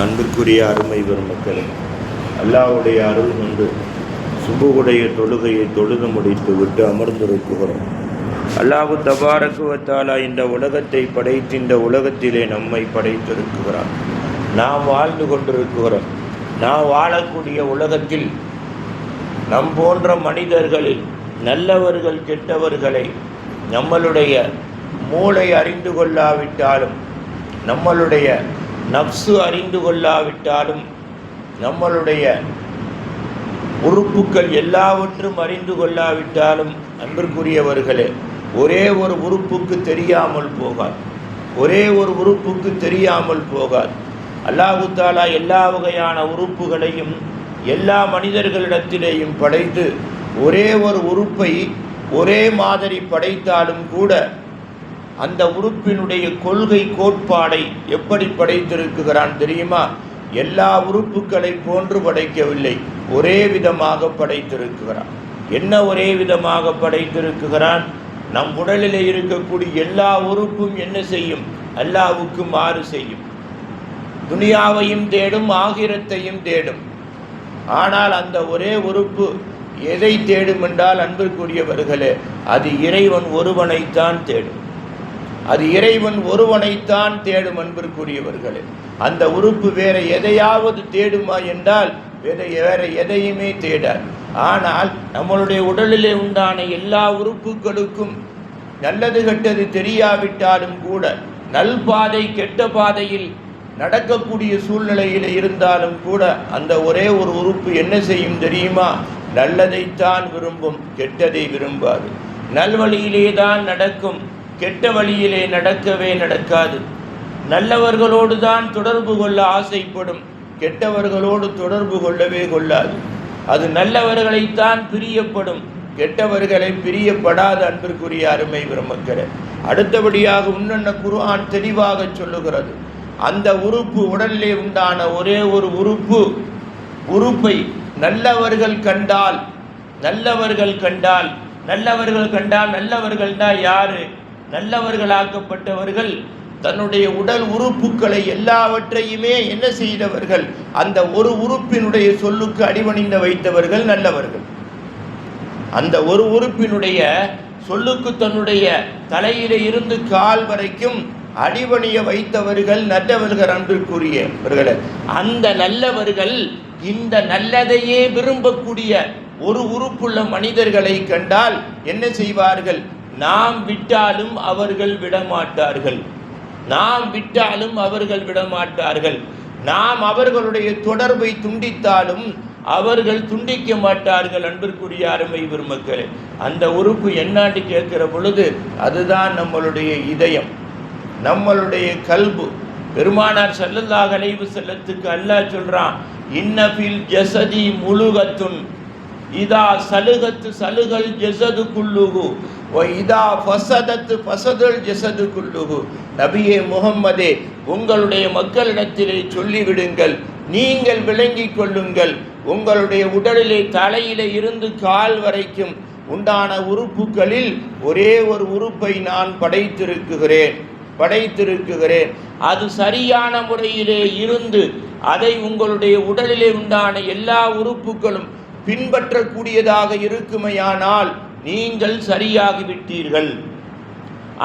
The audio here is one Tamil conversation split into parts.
அன்பிற்குரிய அருமை பெருமக்களே, அல்லாஹ்வுடைய அருள் கொண்டு சுபுகுடைய தொழுகையை தொழுது முடித்து விட்டு அமர்ந்திருக்கிறோம். அல்லாஹ் தபாரக்கு வ தஆலா இந்த உலகத்தை படைத்து இந்த உலகத்திலே நம்மை படைத்திருக்கிறார். நாம் வாழ்ந்து கொண்டிருக்கிறோம். நாம் வாழக்கூடிய உலகத்தில் நம் போன்ற மனிதர்களில் நல்லவர்கள் கெட்டவர்களை நம்மளுடைய மூளை அறிந்து கொள்ளாவிட்டாலும், நம்மளுடைய நப்சு அறிந்து கொள்ளாவிட்டாலும், நம்மளுடைய உறுப்புக்கள் எல்லாவற்றும் அறிந்து கொள்ளாவிட்டாலும், அன்பிற்குரியவர்களே, ஒரே ஒரு உறுப்புக்கு தெரியாமல் போகாது. ஒரே ஒரு உறுப்புக்கு தெரியாமல் போகாது. அல்லாஹ் தஆலா எல்லா வகையான உறுப்புகளையும் எல்லா மனிதர்களிடத்திலேயும் படைத்து ஒரே ஒரு உறுப்பை ஒரே மாதிரி படைத்தாலும் கூட அந்த உறுப்பினுடைய கொள்கை கோட்பாடை எப்படி படைத்திருக்கிறான் தெரியுமா? எல்லா உறுப்புகளை போன்று படைக்கவில்லை, ஒரே விதமாக படைத்திருக்கிறான். என்ன ஒரே விதமாக படைத்திருக்கிறான்? நம் உடலில் இருக்கக்கூடிய எல்லா உறுப்பும் என்ன செய்யும்? அல்லாஹ்வுக்கு மாறு செய்யும். துனியாவையும் தேடும், ஆகிரத்தையும் தேடும். ஆனால் அந்த ஒரே உறுப்பு எதை தேடும் என்றால், அன்பிற்குரியவர்களே, அது இறைவன் ஒருவனைத்தான் தேடும். அது இறைவன் ஒருவனைத்தான் தேடும். அன்பிற்குரியவர்களே, அந்த உறுப்பு வேற எதையாவது தேடுமா என்றால் வேற எதையுமே தேடாது. ஆனால் நம்மளுடைய உடலிலே உண்டான எல்லா உறுப்புகளுக்கும் நல்லது கெட்டது தெரியாவிட்டாலும் கூட, நல்பாதை கெட்ட பாதையில் நடக்கக்கூடிய சூழ்நிலையில் இருந்தாலும் கூட, அந்த ஒரே ஒரு உறுப்பு என்ன செய்யும் தெரியுமா? நல்லதைத்தான் விரும்பும், கெட்டதை விரும்பாது. நல்வழியிலே தான் நடக்கும், கெட்ட வழியிலே நடக்கவே நடக்காது. நல்லவர்களோடு தான் தொடர்பு கொள்ள ஆசைப்படும், கெட்டவர்களோடு தொடர்பு கொள்ளவே கொள்ளாது. அது நல்லவர்களைத்தான் பிரியப்படும், கெட்டவர்களை பிரியப்படாத. அன்பிற்குரிய அருமை பெருமக்களே, அடுத்தபடியாக இன்னொன்று குர்ஆன் தெளிவாக சொல்லுகிறது. அந்த உறுப்பு, உடலிலே உண்டான ஒரே ஒரு உறுப்பை நல்லவர்கள் கண்டால் நல்லவர்கள்னா யாரு? நல்லவர்களாக்கப்பட்டவர்கள் தன்னுடைய உடல் உறுப்புகளை எல்லாவற்றையுமே என்ன செய்தவர்கள்? அந்த ஒரு உறுப்பினுடைய சொல்லுக்கு அடிபணிந்து வைத்தவர்கள் நல்லவர்கள். அந்த ஒரு உறுப்பினுடைய சொல்லுக்கு தன்னுடைய தலையிலே இருந்து கால் வரைக்கும் அடிபணிய வைத்தவர்கள் நல்லவர்கள். அன்பிற்குரியவர்களே, அந்த நல்லவர்கள் இந்த நல்லதையே விரும்பக்கூடிய ஒரு உறுப்புள்ள மனிதர்களை கண்டால் என்ன செய்வார்கள்? நாம் விட்டாலும் அவர்கள் விடமாட்டார்கள். நாம் அவர்களுடைய தொடர்பை துண்டித்தாலும் அவர்கள் துண்டிக்க மாட்டார்கள். அன்பிற்குரிய அருமை பெருமக்களே, அந்த உறுப்பு என்னான்னு கேட்கிற பொழுது அதுதான் நம்மளுடைய இதயம், நம்மளுடைய கல்பு. பெருமானார் ஸல்லல்லாஹு அலைஹி வஸல்லத்துக்கு அல்லாஹ் சொல்றான், இன்னஃபில் ஜஸதி முலுகத்துன் இதா சலுகத்து சலுகல் ஜஸது குல்லுஹு வ இதா ஃபஸதத் ஃபஸதல் ஜஸது குல்லுஹு. நபியே முஹம்மதே, உங்களுடைய மக்களிடத்திலே சொல்லிவிடுங்கள், நீங்கள் விளங்கிக் கொள்ளுங்கள், உங்களுடைய உடலிலே தலையிலே இருந்து கால் வரைக்கும் உண்டான உறுப்புகளில் ஒரே ஒரு உறுப்பை நான் படைத்திருக்கிறேன். அது சரியான முறையிலே இருந்து அதை உங்களுடைய உடலிலே உண்டான எல்லா உறுப்புகளும் பின்பற்றக்கூடியதாக இருக்குமையானால் நீங்கள் சரியாகிவிட்டீர்கள்.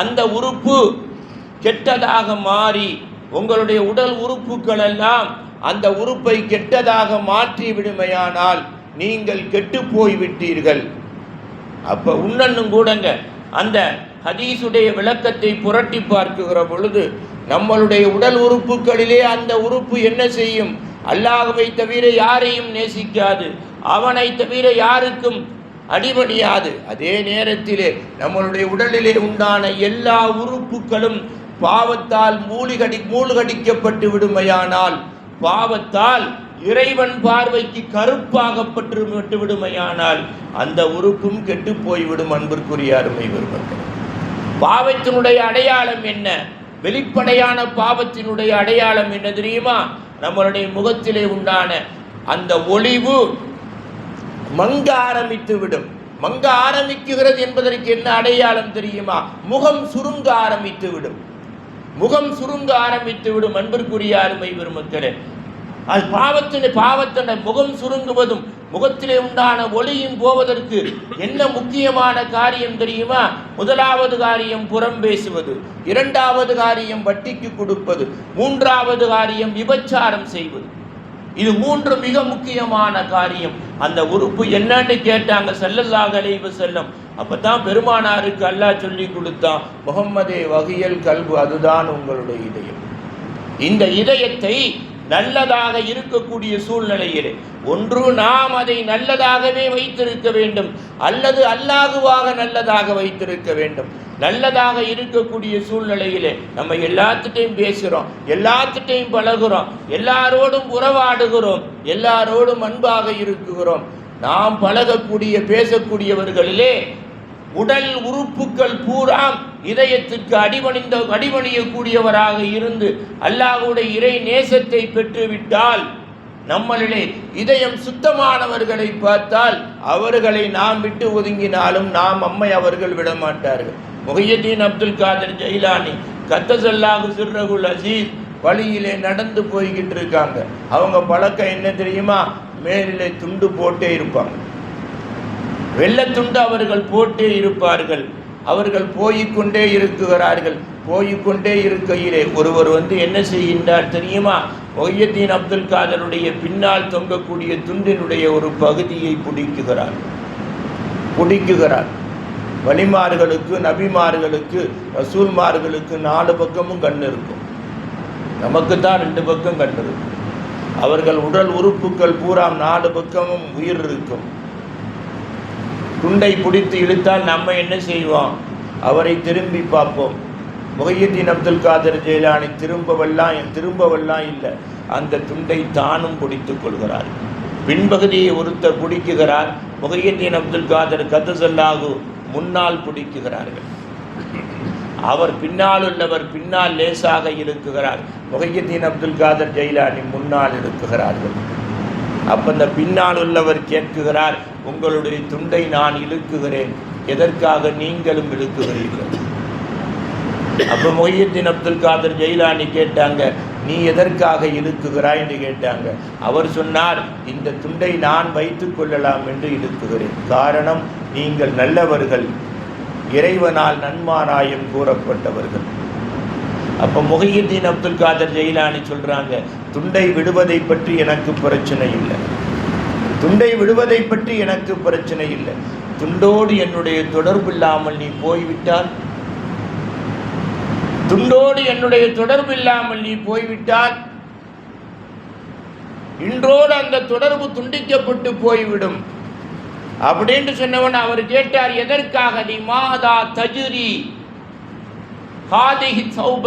அந்த உறுப்பு கெட்டதாக மாறி உங்களுடைய உடல் உறுப்புகள் எல்லாம் அந்த உறுப்பை கெட்டதாக மாற்றி விடுமையானால் நீங்கள் கெட்டு போய்விட்டீர்கள். அப்ப உன்னன்னும் கூடங்க அந்த ஹதீஸுடைய விளக்கத்தை புரட்டி பார்க்குகிற பொழுது, நம்மளுடைய உடல் உறுப்புகளிலே அந்த உறுப்பு என்ன செய்யும்? அல்லாஹ்வை தவிர யாரையும் நேசிக்காது, அவனை தவிர யாருக்கும் அடிபணியாது. அதே நேரத்திலே நம்மளுடைய உடலிலே உண்டான எல்லா உறுப்புகளும் பாவத்தால் மூழ்கடிக்கப்பட்டு விடுமையானால், பாவத்தால் இறைவன் பார்வைக்கு கருப்பாகப்பட்டு விடுமையானால் அந்த உறுப்பும் கெட்டு போய்விடும். அன்பிற்குரிய அருமை பெருமக்களே, பாவத்தினுடைய அடையாளம் என்ன? வெளிப்படையான பாவத்தினுடைய அடையாளம் என்ன தெரியுமா? நம்மளுடைய முகத்திலே உண்டான அந்த ஒளிவு மங்க ஆரம்பித்து விடும். மங்க ஆரம்பிக்குகிறது என்பதற்கு என்ன அடையாளம் தெரியுமா? முகம் சுருங்க ஆரம்பித்து விடும். முகம் சுருங்க ஆரம்பித்து விடும். அன்பிற்குரிய அருமை பெருமக்களே, அது பாவத்தின முகம் சுருங்குவதும் முகத்திலே உண்டான ஒளியும் போவதற்கு என்ன முக்கியமான காரியம் தெரியுமா? முதலாவது காரியம் புறம் பேசுவது, இரண்டாவது காரியம் வட்டிக்கு கொடுப்பது, மூன்றாவது காரியம் விபச்சாரம் செய்வது. இது மூன்று மிக முக்கியமான காரியம். அந்த உறுப்பு என்னன்னு கேட்டாங்க ஸல்லல்லாஹு அலைஹி வஸல்லம். அப்பதான் பெருமானாருக்கு அல்லாஹ் சொல்லி கொடுத்தான், முஹம்மதே வகியல் கல்பு, அதுதான் உங்களுடைய இதயம். இந்த இதயத்தை நல்லதாக இருக்கக்கூடிய சூழ்நிலையிலே ஒன்று நாம் அதை நல்லதாகவே வைத்திருக்க வேண்டும், அல்லது அல்லாஹுவாக நல்லதாக வைத்திருக்க வேண்டும். நல்லதாக இருக்கக்கூடிய சூழ்நிலையிலே நம்ம எல்லாத்துட்டையும் பேசுகிறோம், எல்லாத்துட்டையும் பழகுறோம், எல்லாரோடும் உறவாடுகிறோம், எல்லாரோடும் அன்பாக இருக்குகிறோம். நாம் பழகக்கூடிய பேசக்கூடியவர்களிலே உடல் உறுப்புகள் பூரா இதயத்திற்கு அடிபணியக்கூடியவராக இருந்து அல்லாஹ்வுடைய இறை நேசத்தை பெற்றுவிட்டால், நம்மளிலே இதயம் சுத்தமானவர்களை பார்த்தால் அவர்களை நாம் விட்டு ஒதுங்கினாலும் நாம் அம்மை அவர்கள் விடமாட்டார்கள். முஹையத்தீன் அப்துல் காதர் ஜைலானி கத்தஸல்லாஹு சிர்ரஹுல் அஸீஸ் வழியிலே நடந்து போய்கிட்டு இருக்காங்க. அவங்க பழக்கம் என்ன தெரியுமா? மேலிலே துண்டு போட்டே இருப்பாங்க, வெள்ளத்துண்டு அவர்கள் போட்டே இருப்பார்கள். அவர்கள் போய்கொண்டே இருக்குகிறார்கள். போய்கொண்டே இருக்கையிலே ஒருவர் என்ன செய்கின்றார் தெரியுமா? முஹையத்தீன் அப்துல் காதருடைய பின்னால் தொங்கக்கூடிய துண்டினுடைய ஒரு பகுதியை பிடிக்குகிறார். வலிமார்களுக்கு, நபிமார்களுக்கு, ரசூல்மார்களுக்கு 4 பக்கமும் கண் இருக்கும், நமக்கு தான் 2 பக்கம் கண் இருக்கும். அவர்கள் உடல் உறுப்புகள் பூரா 4 பக்கமும் உயிர் இருக்கும். துண்டை பிடித்து இழுத்தால் நம்ம என்ன செய்வோம்? அவரை திரும்பி பார்ப்போம். முஹையத்தீன் அப்துல் காதர் ஜெயிலானி திரும்பவெல்லாம் இல்லை, அந்த துண்டை தானும் பிடித்துக் கொள்கிறார். பின்பகுதியை ஒருத்தர் பிடிக்குகிறார், முஹையத்தீன் அப்துல் காதர் கத்தஸல்லாஹு முன்னால் பிடிக்குகிறார்கள். அவர் பின்னால் உள்ளவர் பின்னால் லேசாக இருக்குகிறார், முஹையத்தீன் அப்துல் காதர் ஜெயிலானி முன்னால் இருக்குகிறார்கள். அப்போ அந்த பின்னால் உள்ளவர் கேட்குகிறார், உங்களுடைய துண்டை நான் இழுக்குகிறேன், எதற்காக நீங்களும் இழுக்குகிறீர்கள்? அப்போ முஹையத்தீன் அப்துல் காதர் ஜெயிலானி கேட்டாங்க, நீ எதற்காக இழுக்குகிறாய் என்று கேட்டாங்க. அவர் சொன்னார், இந்த துண்டை நான் வைத்து கொள்ளலாம் என்று இழுக்குகிறேன். காரணம், நீங்கள் நல்லவர்கள், இறைவனால் நன்மாராயம் கூறப்பட்டவர்கள். அப்போ முஹையத்தீன் அப்துல் காதர் ஜெயிலானி சொல்கிறாங்க, துண்டை விடுவதை பற்றி எனக்கு பிரச்சனை இல்லை, துண்டை விடுவதை பற்றி எனக்கு பிரச்சனை இல்லை. துண்டோடு என்னுடைய தொடர்பு இல்லாமல் நீ போய்விட்டால், துண்டோடு என்னுடைய தொடர்பு இல்லாமல் நீ போய்விட்டால் இன்றோடு அந்த தொடர்பு துண்டிக்கப்பட்டு போய்விடும் அப்படின்னு சொன்னவன் அவர் கேட்டார், எதற்காக? நீ மாதா தஜுரி ஹாதிஹி சௌப,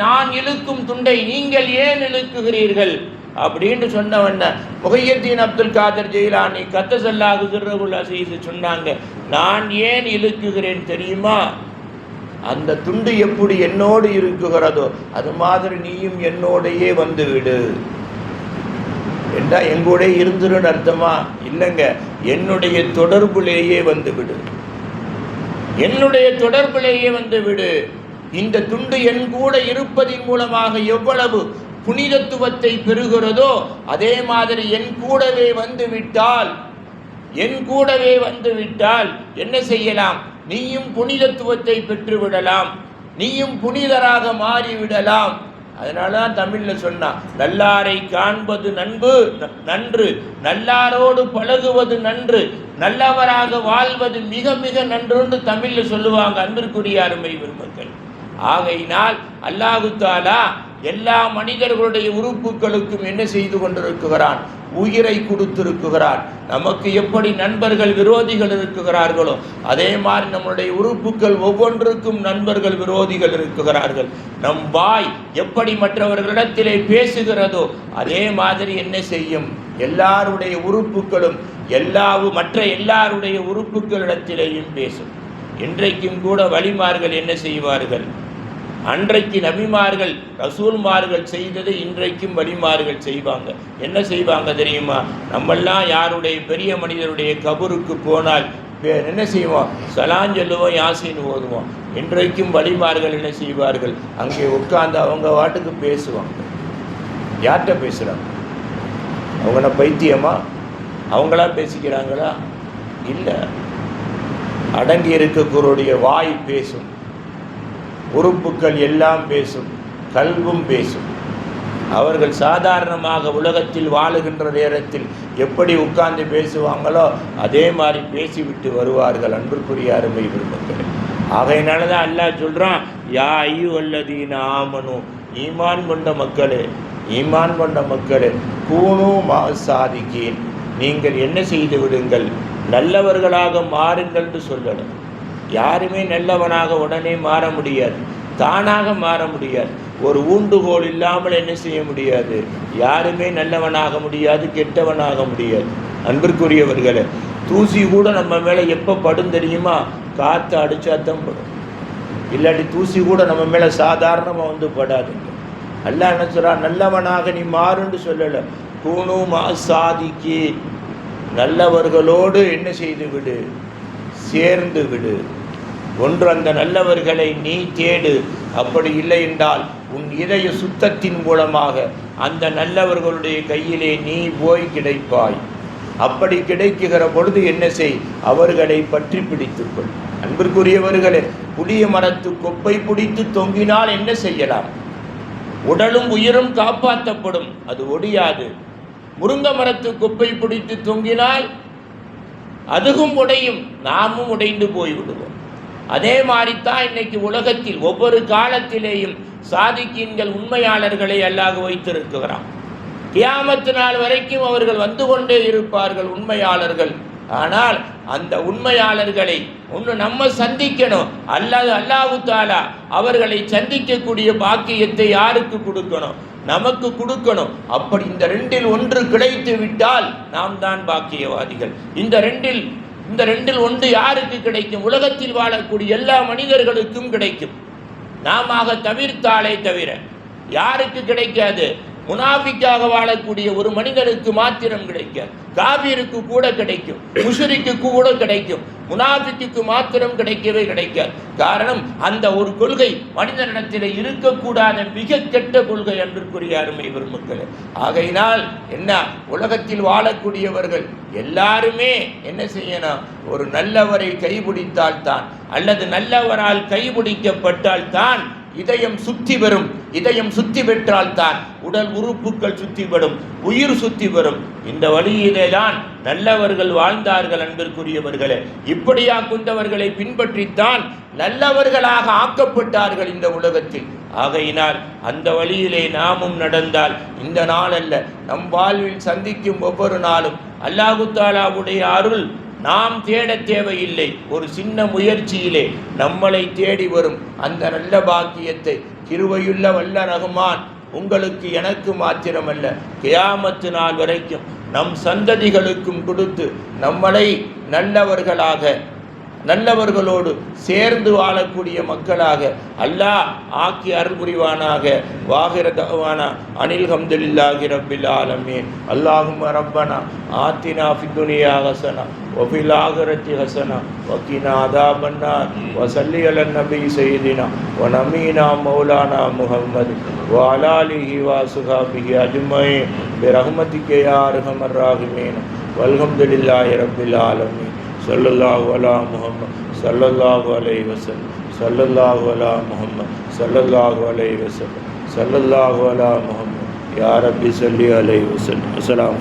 நான் இழுக்கும் துண்டை நீங்கள் ஏன் இழுக்குகிறீர்கள் அப்படின்னு சொன்னவன முஹையத்தீன் அப்துல் காதர் ஜெயிலானி கத்தஸல்லாஹு சிர்ரஹுல் அஸீஸ் சொன்னாங்க, நான் ஏன் இழுக்குகிறேன் தெரியுமா? அந்த துண்டு எப்படி என்னோடு இருக்குகிறதோ அது மாதிரி நீயும் என்னோடையே வந்து விடு என்றா, எங்கூட இருந்துருன்னு அர்த்தமா? இல்லைங்க, என்னுடைய தொடர்புலேயே வந்து விடு, என்னுடைய தொடர்பிலேயே வந்து விடு. இந்த துண்டு என் கூட இருப்பதின் மூலமாக எவ்வளவு புனிதத்துவத்தை பெறுகிறதோ அதே மாதிரி என் கூடவே வந்து விட்டால் என்ன செய்யலாம்? நீயும் புனிதத்துவத்தை பெற்றுவிடலாம், நீயும் புனிதராக மாறிவிடலாம். அதனால தான் தமிழில் சொன்னா, நல்லாரை காண்பது நன்று, நல்லாரோடு பழகுவது நன்று, நல்லவராக வாழ்வது மிக மிக நன்றுன்னு தமிழில் சொல்லுவாங்க. அன்பிற்குரிய அருமை பெருமக்கள், ஆகையினால் அல்லாஹு தஆலா எல்லா மனிதர்களுடைய உறுப்புகளுக்கும் என்ன செய்து கொண்டிருக்கிறான்? உயிரை கொடுத்திருக்கிறான். நமக்கு எப்படி நண்பர்கள் விரோதிகள் இருக்குகிறார்களோ அதே மாதிரி நம்முடைய உறுப்புகள் ஒவ்வொன்றுக்கும் நண்பர்கள் விரோதிகள் இருக்குகிறார்கள். நம் வாய் எப்படி மற்றவர்களிடத்திலே பேசுகிறதோ அதே மாதிரி என்ன செய்யும்? எல்லாருடைய உறுப்புகளும் மற்ற எல்லாருடைய உறுப்புகளிடத்திலேயும் பேசும். இன்றைக்கும் கூட வலிமார்கள் என்ன செய்வார்கள்? அன்றைக்கு நபிமார்கள் ரசூல்மார்கள் செய்தது இன்றைக்கும் வலிமார்கள் செய்வாங்க. என்ன செய்வாங்க தெரியுமா? நம்மெல்லாம் யாருடைய பெரிய மனிதருடைய கபருக்கு போனால் என்ன செய்வோம், சலான் சொல்லுவோம், யாசின் ஓதுவோம். இன்றைக்கும் வழிமார்கள் என்ன செய்வார்கள், அங்கே உட்கார்ந்து அவங்க வாட்டுக்கு பேசுவாங்க. யார்கிட்ட பேசுகிறாங்க? அவங்கள பைத்தியமா? அவங்களா பேசிக்கிறாங்களா? இல்லை. அடங்கி இருக்கக்கூடிய வாய் பேசும், உறுப்புக்கள் எல்லாம் பேசும், கல்வும் பேசும். அவர்கள் சாதாரணமாக உலகத்தில் வாழுகின்ற நேரத்தில் எப்படி உட்கார்ந்து பேசுவாங்களோ அதே மாதிரி பேசிவிட்டு வருவார்கள். அன்பிற்குரிய அருமை பெருமக்களே, ஆகையினால தான் அல்லாஹ் சொல்கிறான், யா அய்யுஹல்லதீன ஆமனு, ஈமான் கொண்ட மக்களே, ஈமான் கொண்ட மக்களே, கூனு மஅஸ்ஸாதிகீன், நீங்கள் என்ன செய்து விடுங்கள், நல்லவர்களாக மாறுங்கள் என்று சொல்லணும். யாருமே நல்லவனாக உடனே மாற முடியாது, தானாக மாற முடியாது. ஒரு ஊண்டுகோல் இல்லாமல் என்ன செய்ய முடியாது, யாருமே நல்லவனாக முடியாது, கெட்டவனாக முடியாது. அன்பிற்குரியவர்களே, தூசி கூட நம்ம மேலே எப்போ படும் தெரியுமா? காற்று அடித்தாத்தான் படும். இல்லாட்டி தூசி கூட நம்ம மேலே சாதாரணமாக வந்து படாதுங்க. அல்லாஹ் என்ன சொல்கிறான், நல்லவனாக நீ மாறுன்னு சொல்லலை, கூனு மஅஸ்ஸாதிகீ, நல்லவர்களோடு என்ன செய்து விடு, சேர்ந்து விடு. ஒன்று அந்த நல்லவர்களை நீ தேடு, அப்படி இல்லை என்றால் உன் இதய சுத்தத்தின் மூலமாக அந்த நல்லவர்களுடைய கையிலே நீ போய் கிடைப்பாய். அப்படி கிடைக்குகிற பொழுது என்ன செய், அவர்களை பற்றி பிடித்துக்கொள். அன்பிற்குரியவர்களே, புளிய மரத்து கொப்பை பிடித்து தொங்கினால் என்ன செய்யலாம்? உடலும் உயிரும் காப்பாற்றப்படும், அது ஒடியாது. முருங்கை மரத்து கொப்பை பிடித்து தொங்கினால் அதுவும் உடையும், நாமும் உடைந்து போய்விடுவோம். அதே மாதிரித்தான் இன்னைக்கு உலகத்தில் ஒவ்வொரு காலத்திலேயும் சாதிக்கீன்கள், உண்மையாளர்களை அல்லாஹ் வைத்திருக்கிறான். கியாமத்து நாள் வரைக்கும் அவர்கள் வந்து கொண்டே இருப்பார்கள், உண்மையாளர்கள். ஆனால் அந்த உண்மையாளர்களை ஒன்று நம்ம சந்திக்கணும், அல்லது அல்லாஹ் தஆலா அவர்களை சந்திக்கக்கூடிய பாக்கியத்தை யாருக்கு கொடுக்கணும்? நமக்கு கொடுக்கணும். அப்படி இந்த ரெண்டில் ஒன்று கிடைத்து விட்டால் நாம் தான் பாக்கியவாதிகள். இந்த ரெண்டில் ஒன்று யாருக்கு கிடைக்கும்? உலகத்தில் வாழக்கூடிய எல்லா மனிதர்களுக்கும் கிடைக்கும். நாம தவிர்த்தாலே தவிர யாருக்கு கிடைக்காது? முனாஃபிக்காக வாழக்கூடிய ஒரு மனிதனுக்கு மாத்திரம் கிடைக்காது. காபிருக்கு கூட கிடைக்கும், முஷ்ரிக்கு கூட கிடைக்கும், முனாஃபிக்கு மாத்திரம் கிடைக்கவே கிடைக்காது. காரணம், அந்த ஒரு கொள்கை மனிதனிடத்தில் இருக்கக்கூடாத மிக கெட்ட கொள்கை. அன்பிற்குரிய அருமை பெருமக்களே, ஆகையினால் என்ன, உலகத்தில் வாழக்கூடியவர்கள் எல்லாருமே என்ன செய்யணும்? ஒரு நல்லவரை கைபிடித்தால் தான், அல்லது நல்லவரால் கைபிடிக்கப்பட்டால் தான் இதயம் சுத்தி வரும். இதயம் சுத்தி பெற்றால் தான் உடல் உறுப்புகள் சுத்தி வரும், உயிர் சுத்தி வரும். இந்த வழியிலே தான் நல்லவர்கள் வாழ்ந்தார்கள். அன்பிற்குரியவர்களே, இப்படியா கொண்டவர்களை பின்பற்றித்தான் நல்லவர்களாக ஆக்கப்பட்டார்கள் இந்த உலகத்தில். ஆகையினால் அந்த வழியிலே நாமும் நடந்தால் இந்த நாள் அல்ல, நம் வாழ்வில் சந்திக்கும் ஒவ்வொரு நாளும் அல்லாஹ் தஆலாவுடைய அருள் நாம் தேட தேவையில்லை. ஒரு சின்ன முயற்சியிலே நம்மளை தேடி வரும் அந்த நல்ல பாக்கியத்தை கிருபையுள்ள வல்ல ரஹ்மான் உங்களுக்கு எனக்கு மாத்திரமல்ல, கியாமத்து நாள் வரைக்கும் நம் சந்ததிகளுக்கும் கொடுத்து நம்மளை நல்லவர்களோடு சேர்ந்து வாழக்கூடிய மக்களாக அல்லாஹ் ஆக்கி அருள் புரிவானாக. வாகிர தஅவானா அனில் ஹம்துலில்லாஹி ரப்பில் ஆலமீன். அல்லாஹும்ம ரப்பனா ஆத்தினா ஃபித் துன்யா ஹஸனா வ ஃபில் ஆகிரத்தி ஹஸனா வ கினா அஸாபன் நார் வ ஸல்லி அலன் நபி ஸய்யிதினா வ நமீனா மௌலானா முஹம்மத் வ அலா ஆலிஹி வ ஸஹாபிஹி அஜ்மஈன் பிரஹ்மதிக யா அர்ஹமர் ராஹிமீன். வல்ஹம்துலில்லாஹி ரப்பில் ஆலமீன். சல்லல்லாஹு அலா முஹம்மத் சல்லல்லாஹு அலைஹி வஸல்லம். சல்லல்லாஹு அலா முஹம்மத் சல்லல்லாஹு அலைஹி வஸல்லம். சல்லல்லாஹு அலா முஹம்மத் யா ரப்பி ஸல்லி அலைஹி வஸல்லம். அஸ்ஸலாமு